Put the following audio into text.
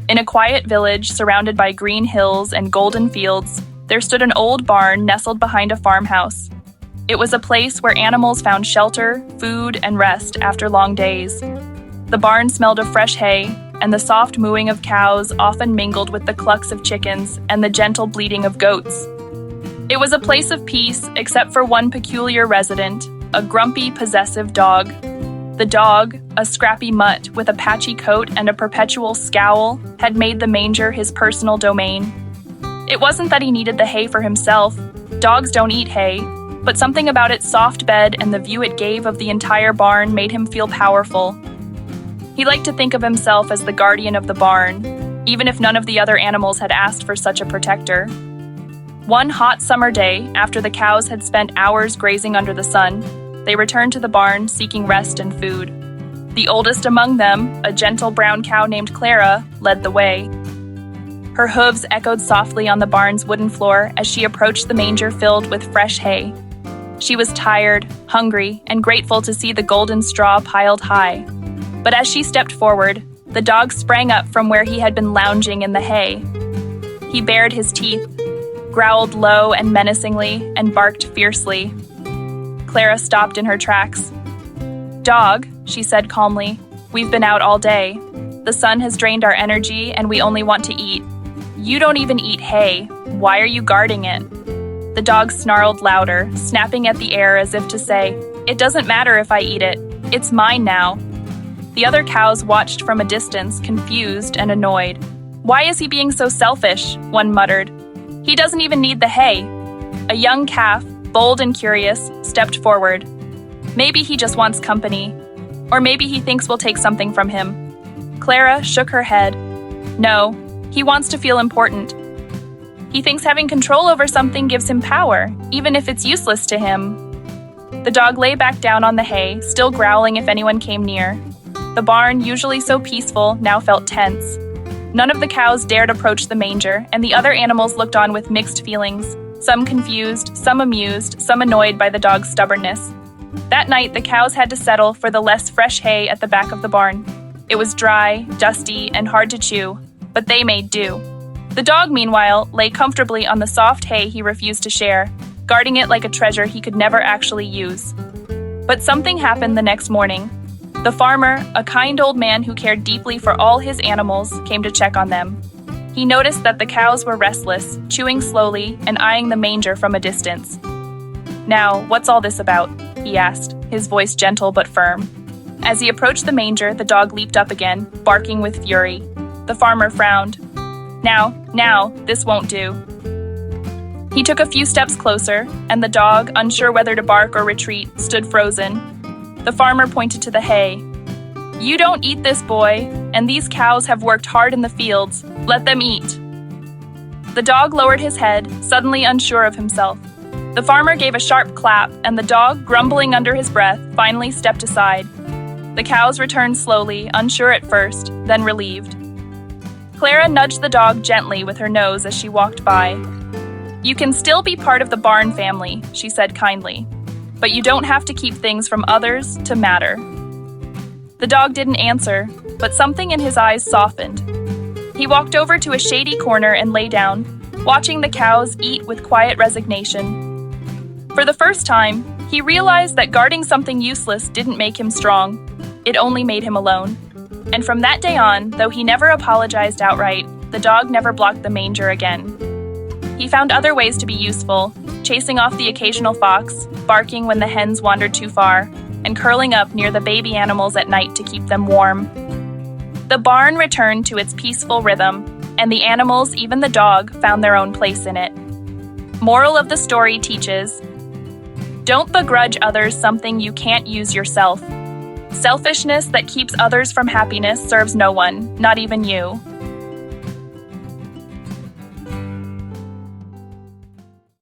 In a quiet village surrounded by green hills and golden fields, there stood an old barn nestled behind a farmhouse. It was a place where animals found shelter, food, and rest after long days. The barn smelled of fresh hay, and the soft mooing of cows often mingled with the clucks of chickens and the gentle bleating of goats. It was a place of peace except for one peculiar resident, a grumpy, possessive dog. The dog, a scrappy mutt with a patchy coat and a perpetual scowl, had made the manger his personal domain. It wasn't that he needed the hay for himself. Dogs don't eat hay, but something about its soft bed and the view it gave of the entire barn made him feel powerful. He liked to think of himself as the guardian of the barn, even if none of the other animals had asked for such a protector. One hot summer day, after the cows had spent hours grazing under the sun, they returned to the barn seeking rest and food. The oldest among them, a gentle brown cow named Clara, led the way. Her hooves echoed softly on the barn's wooden floor as she approached the manger filled with fresh hay. She was tired, hungry, and grateful to see the golden straw piled high. But as she stepped forward, the dog sprang up from where he had been lounging in the hay. He bared his teeth, growled low and menacingly, and barked fiercely. Clara stopped in her tracks. "Dog," she said calmly, "we've been out all day. The sun has drained our energy and we only want to eat. You don't even eat hay. Why are you guarding it?" The dog snarled louder, snapping at the air as if to say, "It doesn't matter if I eat it. It's mine now." The other cows watched from a distance, confused and annoyed. "Why is he being so selfish?" one muttered. "He doesn't even need the hay." A young calf, bold and curious, stepped forward. "Maybe he just wants company. Or maybe he thinks we'll take something from him." Clara shook her head. "No, he wants to feel important. He thinks having control over something gives him power, even if it's useless to him." The dog lay back down on the hay, still growling if anyone came near. The barn, usually so peaceful, now felt tense. None of the cows dared approach the manger, and the other animals looked on with mixed feelings, some confused, some amused, some annoyed by the dog's stubbornness. That night, the cows had to settle for the less fresh hay at the back of the barn. It was dry, dusty, and hard to chew, but they made do. The dog, meanwhile, lay comfortably on the soft hay he refused to share, guarding it like a treasure he could never actually use. But something happened the next morning. The farmer, a kind old man who cared deeply for all his animals, came to check on them. He noticed that the cows were restless, chewing slowly and eyeing the manger from a distance. "Now, what's all this about?" he asked, his voice gentle but firm. As he approached the manger, the dog leaped up again, barking with fury. The farmer frowned. Now, this won't do." He took a few steps closer, and the dog, unsure whether to bark or retreat, stood frozen. The farmer pointed to the hay. "You don't eat this, boy, and these cows have worked hard in the fields. Let them eat." The dog lowered his head, suddenly unsure of himself. The farmer gave a sharp clap, and the dog, grumbling under his breath, finally stepped aside. The cows returned slowly, unsure at first, then relieved. Clara nudged the dog gently with her nose as she walked by. "You can still be part of the barn family," she said kindly. "But you don't have to keep things from others to matter." The dog didn't answer, but something in his eyes softened. He walked over to a shady corner and lay down, watching the cows eat with quiet resignation. For the first time, he realized that guarding something useless didn't make him strong. It only made him alone. And from that day on, though he never apologized outright, the dog never blocked the manger again. He found other ways to be useful, chasing off the occasional fox, barking when the hens wandered too far, and curling up near the baby animals at night to keep them warm. The barn returned to its peaceful rhythm, and the animals, even the dog, found their own place in it. Moral of the story teaches, don't begrudge others something you can't use yourself. Selfishness that keeps others from happiness serves no one, not even you.